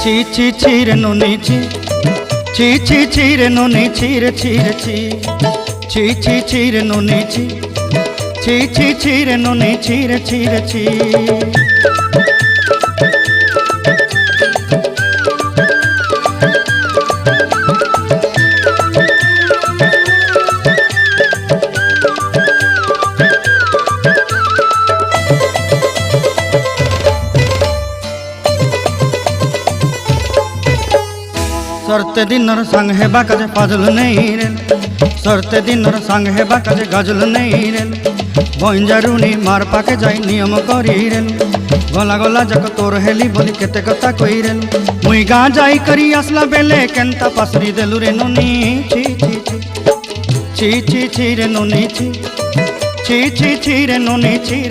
ছি ছি ছি রে নুনি ছি, ছি ছি ছি রে নুনি ছি রে ছি রে ছি, ছি ছি ছি রে নুনি ছি, ছি ছি ছি রে নুনি ছি রে ছি রে ছি। सरते दिनर संग हेबा काजे फाजल नहीं रेल, सरते दिनर संग हेबा काजे गजल नहीं रेल, बंजारुनी मार पाके जाई नियम करी रेल, गला गला जक तोर हेली बोली केते कथा कई रेल, मुई गा जाई करी आसला बेले केंता पासरी देलु रे नुनी ची ची ची, ची ची ची रे नुनी ची, ची ची ची रे नुनी ची।